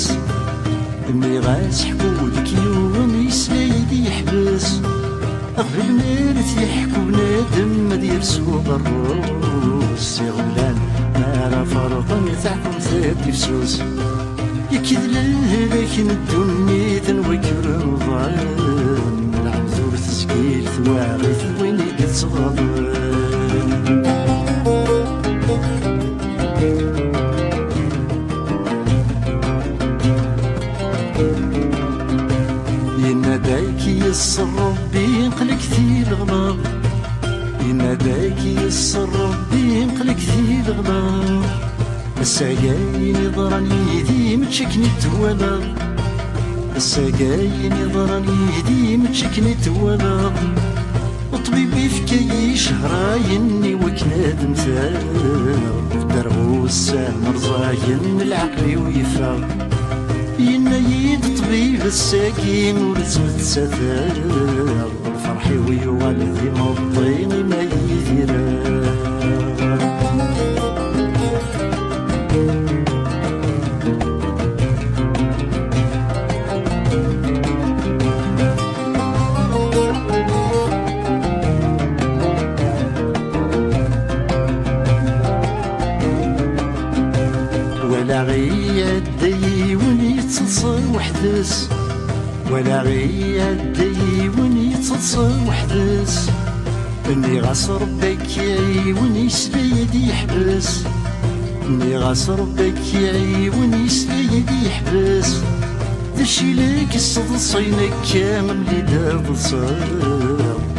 يحبس مي غاس حكودك يوم يسلايدي يحبس قبل ما يحكو بنادم ما دير سوق الروس يغلان ما راه فرق نتاعكم ثابت فسوس يكيد لهلاك الدنيا تنوكر الظالم العذور تسكيل ثواغي وين يتصغر يناداك يسر ربي ينقلك في الغلا يناداك يسر ربي ينقلك في الغلا الساقاين يضرني يدي متشكني تولا الساقاين يضرني يدي متشكني تولا وطبيبي فكاي شهرايني وكناد مثال درغوس مرزاين العقل ويفا ينايد طبيب الساكين ورزمت سفر فرحي ويوالدي مضيني ما يدير ولا غيادي ونيتصل وحدس ولا غيادي ونيتصل وحدس اني غاس ربك يعيون يسلايدي يحبس اني غاس ربك يعيون يسلايدي يحبس دشي لك الصدصينك كامل لي داب صار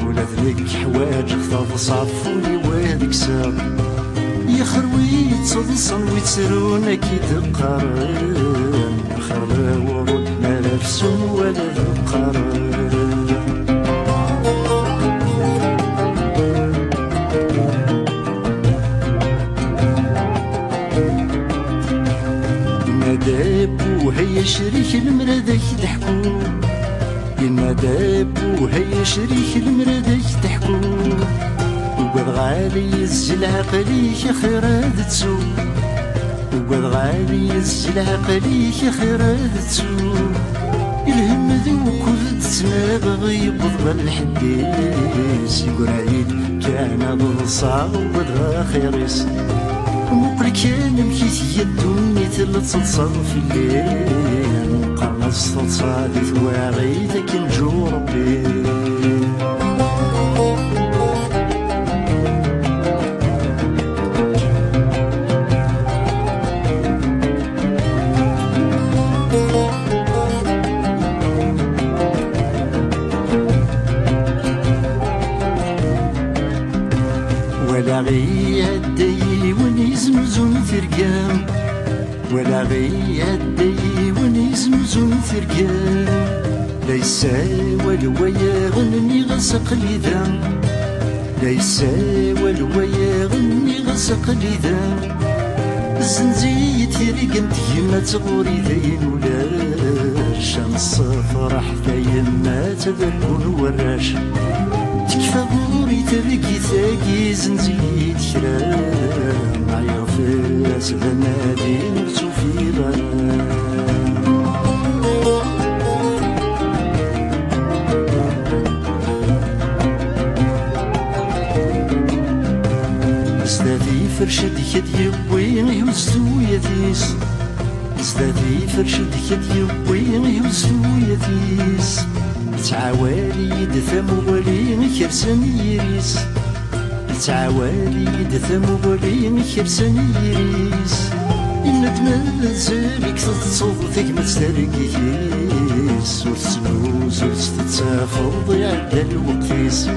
ولا ذلك حواج خطاف صعفوني وهذيك سار يخروي تصدصن ويتسرون كي تقارن خرا ورد ما لفسون ولا ذقارن يناداب وهي شريك المرادك تحكو يناداب وهي شريك المرادك تحكو وقد غالي يسجل عقليك خيرات تسو وقد غالي يسجل عقليك خيرات تسو الهم ذوك وذتنا يبض الحديث يقول عيد كان بالصعب وبدها خيريس مقل كان مكيت يدوني تلتصل في الليل قرص تصادي ثواغي ذاك نجو ربي ولا غيادي ونيزمزون ثرقان ولا غيادي ونيزمزون ثرقان ليس والويا غني غسق لذا ليس والويا غني غسق لذا الزنزيت يرقمت يما تغوري ذين ولا الشمس فرح ذين تذكر وراش تكفى غوري تبكي ثاقي زنزيت كرام معايا فاس بنادي نفسو في غرام استاذي فرشد يد يبوين يوزدو يديس استاذي فرشد يد يبوين يوزدو يديس تعوالي دثم ولين كرسن يريس تعوالي دثم ولين كرسن يريس إن تمزلك تتصوض ثقمة تسترقيس وتسنوز وتستفرض يعدى الوقتيس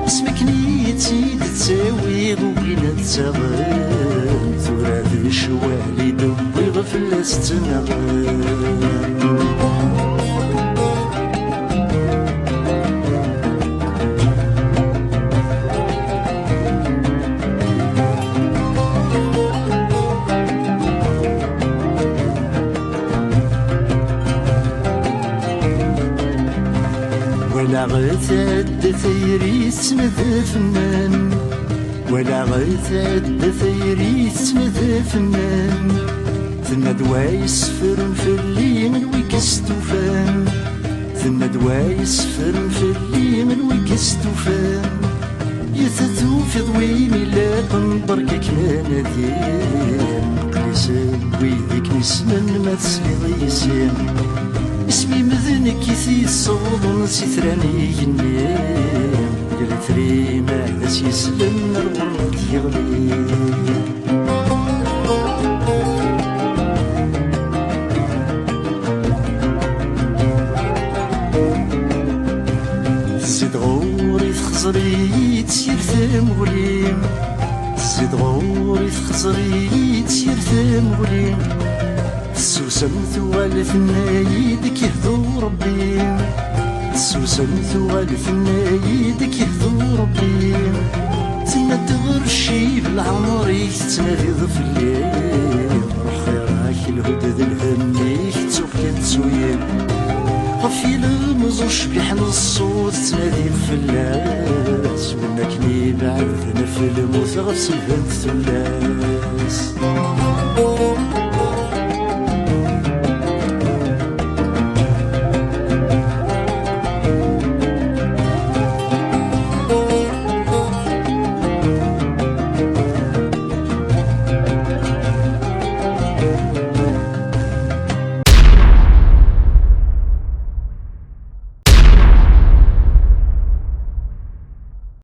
اسمك نيتي تساوي غوينة تساغل ثورات الشوالي دوي غفلة ستنغل ولا غتاد ثيري تسمد فنان ولا غتاد ثيري تسمد فنان ثم دوايس فرن في اللي من ويكس توفان ثم دوايس فرن في اللي من ويكس توفان يثثو في ضويني لا بركك ما نذير قليسان ويديك نسمن ما تسلي ضيسان اسمي مذنك يثي الصوض ونسيت راني ينام قلت ري ما عدس يسلم الورد يغلي زيد غوري تخزري تسير ثموليم زيد غوري تخزري تسير ثموليم سوسمت والف نايدك يهدو ربي سوسمت والف نايدك يهدو ربي تما تغرشي بالعمر يتنادي ضف الليل خيراك الهدى ذا الهميك توفك تسويل غفي المزوش بيحن الصوت تنادي الفلاس منك ني بعد في الموت غفص الهند ثلاس